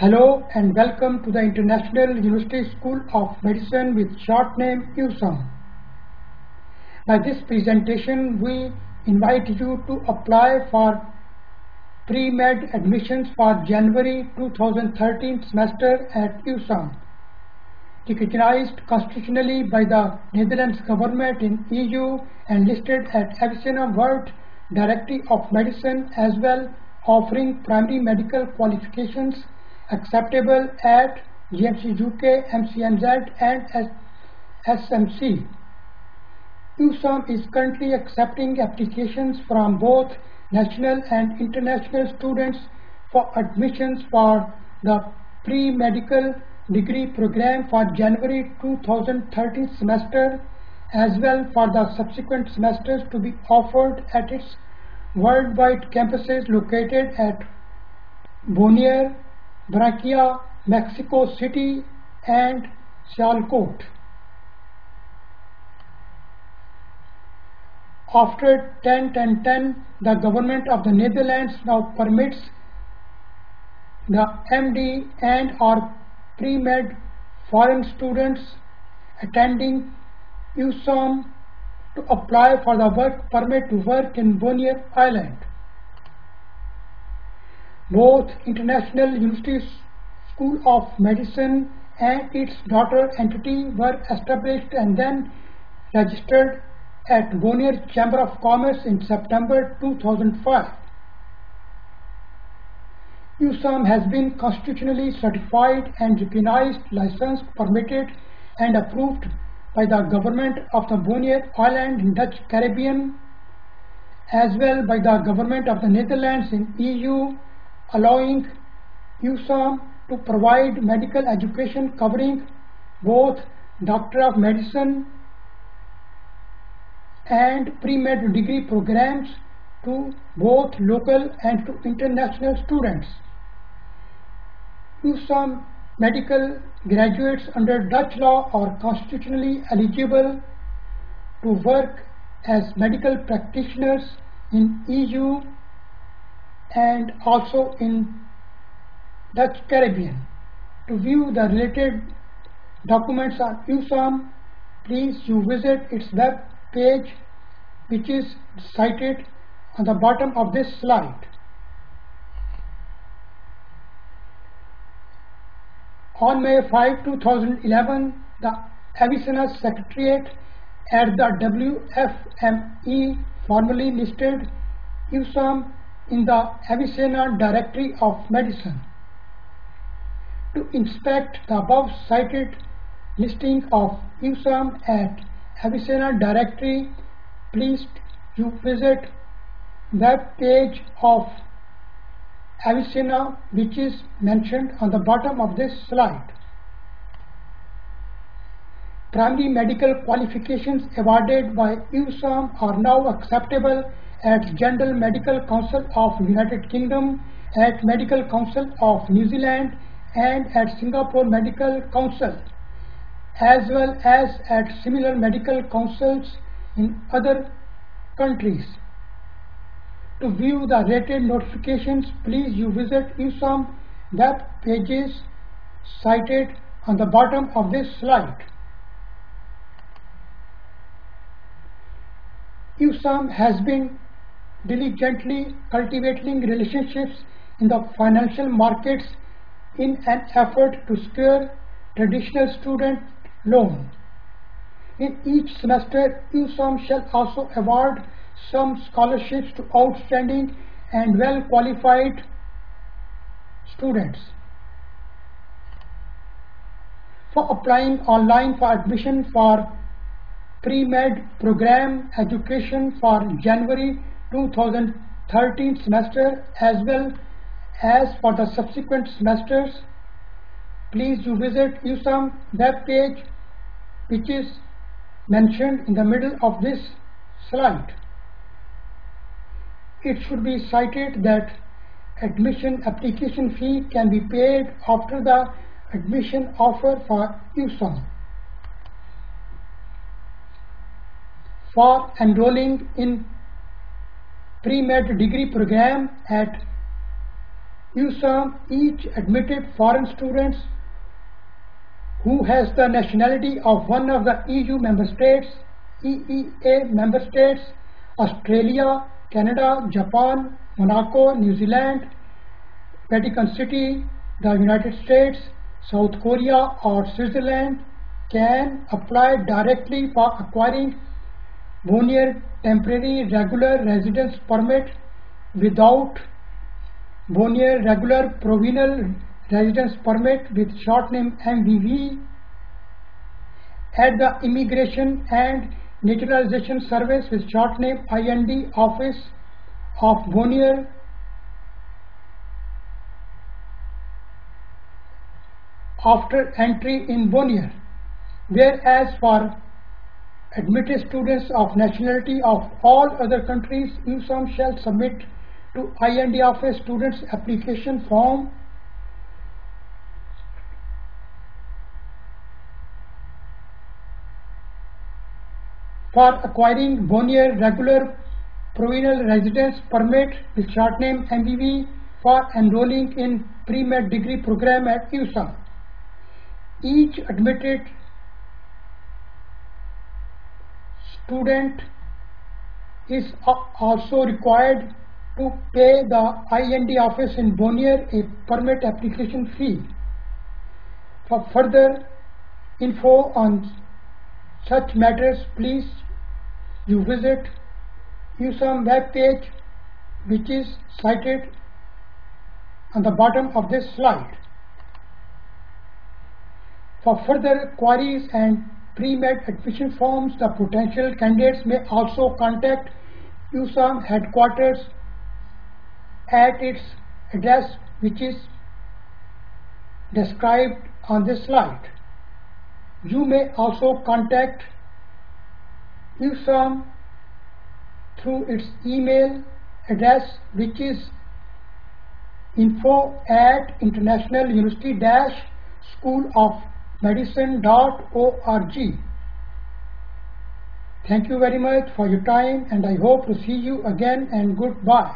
Hello and welcome to the International University School of Medicine with short name USAM. By this presentation, we invite you to apply for pre-med admissions for January 2013 semester at USAM, recognized constitutionally by the Netherlands government in EU and listed at Avicenna World Directory of Medicine, as well offering primary medical qualifications acceptable at GMC UK, MCNZ and SMC. USAM is currently accepting applications from both national and international students for admissions for the pre-medical degree program for January 2013 semester, as well for the subsequent semesters to be offered at its worldwide campuses located at Bonaire, Barranquilla, Mexico City and Sialkot. After 10-10-10, the government of the Netherlands now permits the MD and or pre-med foreign students attending USAM to apply for the work permit to work in Bonaire Island. Both International University School of Medicine and its daughter entity were established and then registered at Bonaire Chamber of Commerce in September 2005. USAM has been constitutionally certified and recognized, licensed, permitted and approved by the government of the Bonaire Island in Dutch Caribbean, as well by the government of the Netherlands in EU, allowing USAM to provide medical education covering both Doctor of Medicine and pre-med degree programs to both local and to international students. USAM medical graduates under Dutch law are constitutionally eligible to work as medical practitioners in EU and also in Dutch Caribbean. To view the related documents on USAM, please you visit its web page, which is cited on the bottom of this slide. On May 5, 2011, the Avicenna Secretariat at the WFME formally listed USAM in the Avicenna Directory of Medicine. To inspect the above cited listing of USAM at Avicenna Directory, please you visit web page of Avicenna, which is mentioned on the bottom of this slide. Primary medical qualifications awarded by USAM are now acceptable at General Medical Council of United Kingdom, at Medical Council of New Zealand and at Singapore Medical Council, as well as at similar medical councils in other countries. To view the rated notifications, please you visit USAM web pages cited on the bottom of this slide. USAM has been diligently cultivating relationships in the financial markets in an effort to secure traditional student loan. In each semester, USAM shall also award some scholarships to outstanding and well-qualified students. For applying online for admission for pre-med program education for January 2013 semester as well as for the subsequent semesters, please you visit USAM web page, which is mentioned in the middle of this slide. It should be cited that admission application fee can be paid after the admission offer for USAM. For enrolling in pre-med degree program at USAM, each admitted foreign students who has the nationality of one of the EU member states, EEA member states, Australia, Canada, Japan, Monaco, New Zealand, Vatican City, the United States, South Korea or Switzerland can apply directly for acquiring one-year temporary regular residence permit without one-year regular provisional residence permit with short name MVV at the Immigration and Naturalization Service with short name IND Office of 1 year after entry in 1 year, whereas for admitted students of nationality of all other countries, USAM shall submit to IND Office students application form for acquiring 1 year regular provisional residence permit with short name MVV for enrolling in pre-med degree program at USAM. Each admitted student is also required to pay the IND office in 1 year a permit application fee. For further info on such matters, please you visit USAM web page, which is cited on the bottom of this slide. For further queries and pre-med admission forms, the potential candidates may also contact USAM headquarters at its address, which is described on this slide. You may also contact USAM through its email address, which is info@international-university-school-of-medicine.org. Thank you very much for your time, and I hope to see you again, and goodbye.